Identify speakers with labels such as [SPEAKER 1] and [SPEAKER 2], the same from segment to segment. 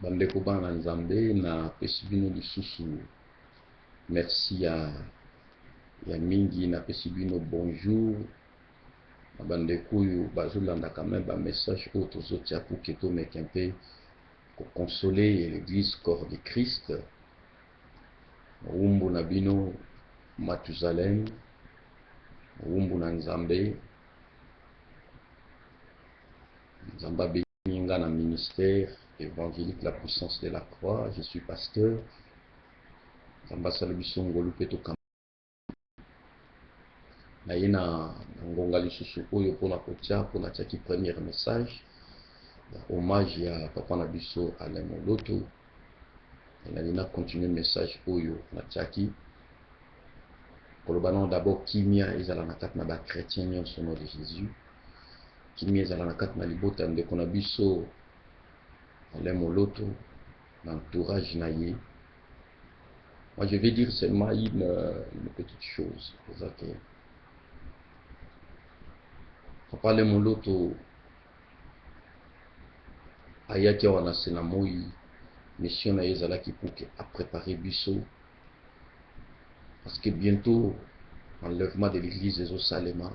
[SPEAKER 1] bandeko bana nzambe na pesi bino lisusu merci ya mingi na pesi bino bonjour na bandeko oyo bazolanda quand même ba message oyo tozotia pour ke tomeke mpe koconsoler l'église corps de Christ mowumbu na bino Mathusalem mowumbu na nzambe abeni nga na ministère évangélique la puissance de la croix. Je suis pasteur nzambe asala biso ngolu mpe tokamba na ye na ngonga lisusu oyo mpona kotia mpona atiaki première message ya hommage ya papa na biso Alain Moloto nali na continuer message oyo natiaki koloba nano d'abord kimia ezala na kati na bachrétien nyonso nom de Jésus kimia ezala na kati na libota ndeko na biso Alain Moloto na entourage na ye. Moi je vais dire seulement une petite chose papa Alain Moloto ayaki awa na se na moi mission na ye ezalaki pour que apréparer biso parce que bientôt enlèvement de l'église ezosalema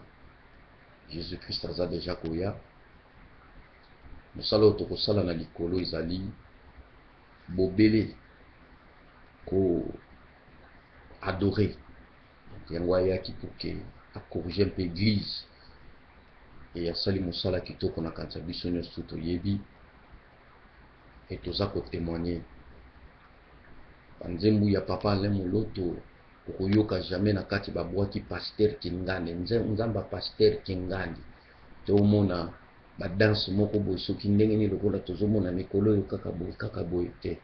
[SPEAKER 1] Jésus-Christ aza déjà koya mosala oyo tokosala na likolo ezali bobele ko adorer yango ayaki pour que acorrige mpe église e asali mosala kitoko na kanisa biso nyonso toyebi e toza kotémoigner banzembu ya papa Alain Moloto okoyoka jamais na kati babwaki paster Kingande nzamba paster Kingande tomona badanse moko boye soki ndenge nini lokola tozomona mikolo oyo kaka boye te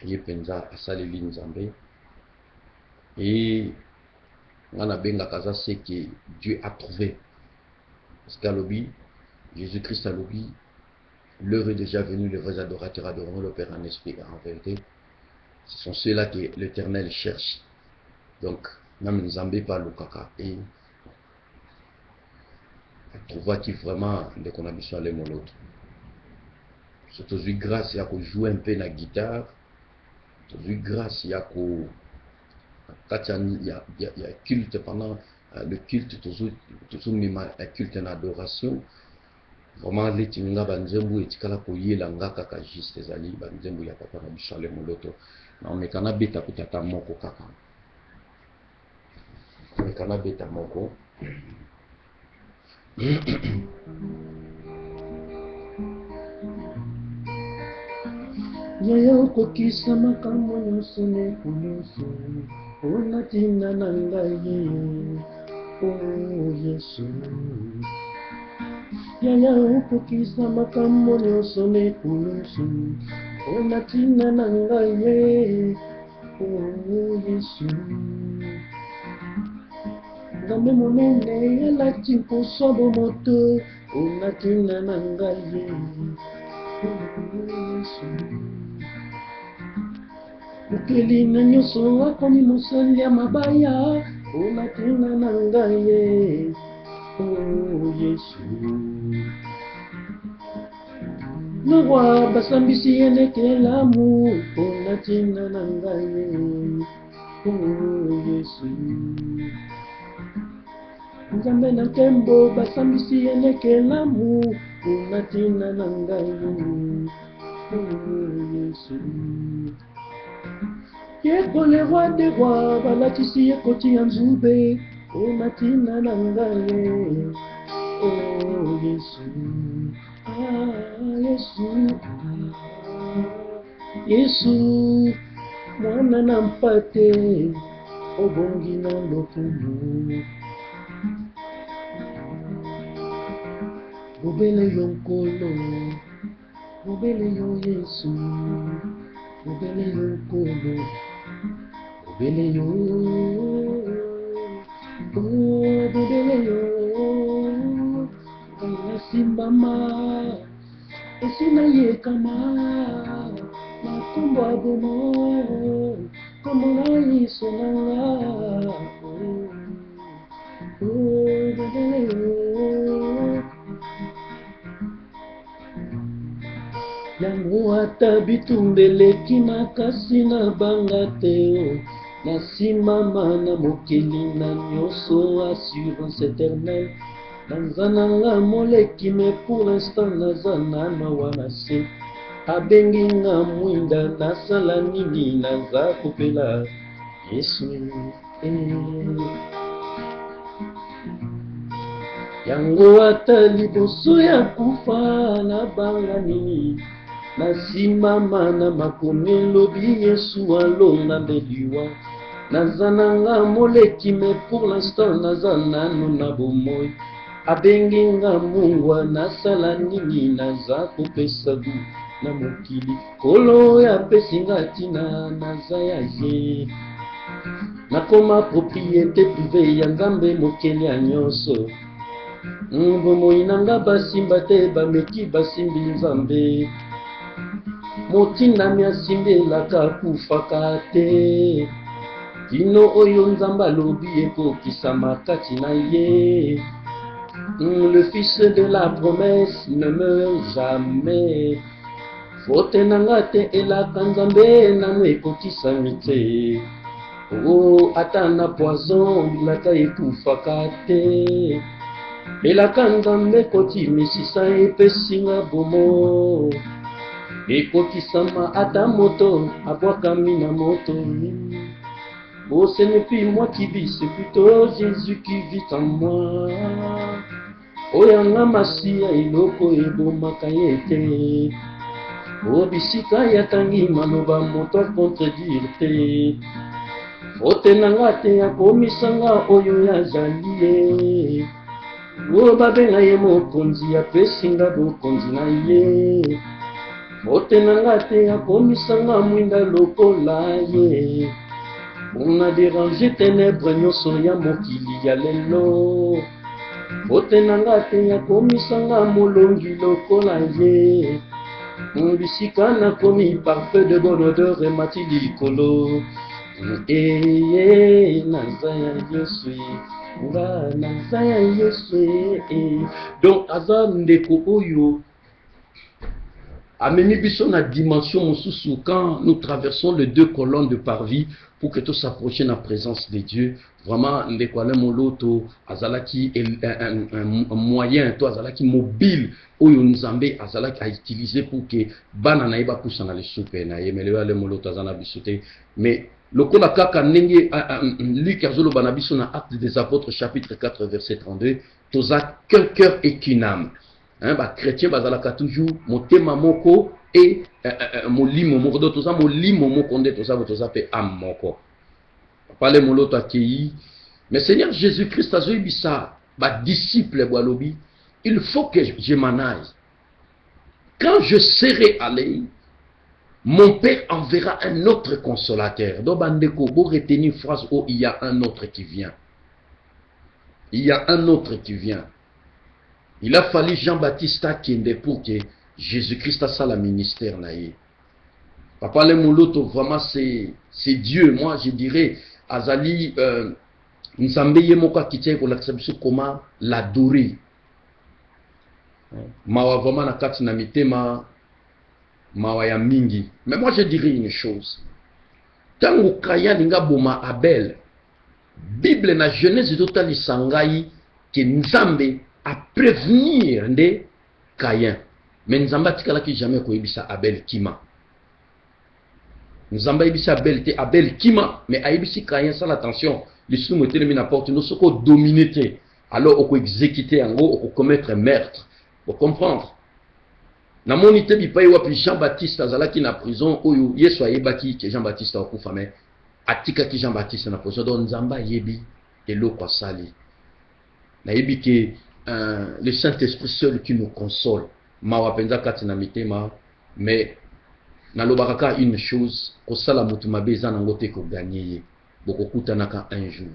[SPEAKER 1] ye mpenza asaleli nzambe e nga nabengaka aza se que Dieu a trouvé parce que alobi Jésus-Christ alobi l'heure est déjà venue, les vrais adorateurs adoreront le Père en esprit et en vérité. Ce sont ceux-là que l'Éternel cherche. Donc, même Nzambe parle au kaka et trouva qui vraiment de qu'on a besoin les molotes. C'est aujourd'hui grâce à jouer un peu la guitare, aujourd'hui grâce à quand il y a culte pendant le culte toujours même un culte en adoration. Vraiment les tinga banzembu etikala koyela nga kaka juste ezali banzembu ya papa na biso Alain Moloto na omekana beta kutata moko kaka omekana beta moko yaya okokisa makambo nyonso nyonso ona ntina na ngai o Yesu yaya okokisa makambo nyonso nyonso ona ntina na ngai o Yesu nzambe monene alati mposo bomoto ona ntina na ngai o Yesu mokeli na nyonso akomi mosali ya mabaya ona ntina na ngai o Yesu Lewa basambisi elekelamu ona ntina na ngai o Yesu nzambe na nkembo basambisi elekelamu ona ntina na ngai o Yesu yeko le roi des rois balatisi ekoti ya nzube ona ntina na ngai o Yesu Yesu Yesu mwana na mpate obongi na lokumu bobele yo nkolo bobele yo Yesu bobele yo nkolo bobele yo bobele yo nasimbama esina yekama makombo abomo kombo na liso nanga bobele yo yango ata bitumbeleki makasi na banga te nasimama na mokili na nyonso assurance éternelle naza nanga moleki me pour l'instant naza na mawa na se abengi nga mwinda nasala nini naza kopela Yesu yango ata liboso ya kufa na banga nini nasimama na makomi elobi Yesu alonga nde liwa naza nanga moleki me pour l'instant naza nano na bomoi abengi nga mungwa nasala nini naza kopesa gu na mokili kolo oyo apesi nga ntina naza ya ye nakoma propriété privé ya nzambe mokili ya nyonso bomoi na nga basimba te bameki basimbi nzambe motindami asimbelaka kufaka te kino oyo nzambe alobi ekokisama kati na ye le fils de la promesse ne meurt jamais fote na nga te elaka nzambe nano ekokisami te ata na poison bilaka ekufaka te elaka nzambe kotimisisa epesinga bomo ekokisama ata moto abwakami na moto ce n'est plus moi qui vis, c'est plutôt Jésus qui vit en moi. Oyanga masia iloko ebomaka ye te bisika yatangi maloba moto akontredire te fote na nga te akomisanga oyo yazali ye babenga ye mokonzi apesinga bokonzi na ye fote na nga te akomisanga mwinda lokola ye mpona dérange ténèbre nyonso ya mokili ya lelo fote na nga te akomisanga molongi lokola ye bisika nakomi parfait de bonne odeur emati likolo naza ya Yesu nga naza ya Yesu donc aza ndeko oyo ameni biso na dimension mosusu quand nous traversons les deux colonnes de parvis pour que tout s'approche na présence de Dieu. Vraiment ndeko ale moloto azalaki un moyen to azalaki mobile oyo nzambe azalaki a utiliser pour que bana na yeba pusa na lesupe na yemele ale moloto azana bisote mais lokola kaka ndenge Luc azoloba na biso na Actes des Apôtres chapitre 4 verset 32 toza qu'un cœur et qu'une âme. Chrétien bazalaka toujours motema moko et molimo moko do toza molimo moko nde toza pe âme moko pale moloto akei mais Seigneur Jésus-Christ azoyebisa ba disciple bwalobi il faut que je m'en aille quand je serai allé mon Père enverra un autre consolateur do bandeko bo retenir phrase où il y a un autre qui vient il y a un autre qui vient. Il a fallu Jean-Baptiste Akende pour que Jésus-Christ a ça la ministère naïe. Papa le moloto vraiment c'est Dieu. Moi je dirais azali nzambe yemoka kitye ko l'acception comment l'adorer. Mawa vraiment na kati na mitema mawa ya mingi. Mais moi je dirais une chose. Tango kaya ninga boma Abel. Bible na Genèse totali sangai que nzambe à prévenir de Caïn. Mais Nzamba tikala ki jamais koyebisa Abel kima. Nzamba yebisa Abel te Abel kima mais ayebisi Caïn sans attention. Le sous me termine à porte nous soko dominer alors on peut exécuter en gros on commettre meurtre. Vous comprendre. Na monité bi paye wapi Jean-Baptiste azalaki na prison oyo Yesu ayebaki que Jean-Baptiste akufa mais atika ki Jean-Baptiste na prison donc Nzamba yebi eloko asali. Na yebi que le Saint-Esprit seul qui nous console. Mawapenza katina mitema, mais nalobaka une chose, ko sala mutumabe za nangote ko gagner. Boko kutanaka un jour.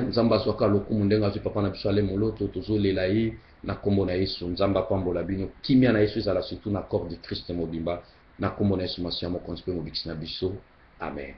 [SPEAKER 1] Nzamba swaka lokumu ndenga zu papa na bisale moloto tozo lelayi na kombo na Yesu nzamba pambola bino kimia na Yesu za la surtout na corps de Christ mobimba na kombo na Yesu masiamo konspe mobikisi na biso. Amen.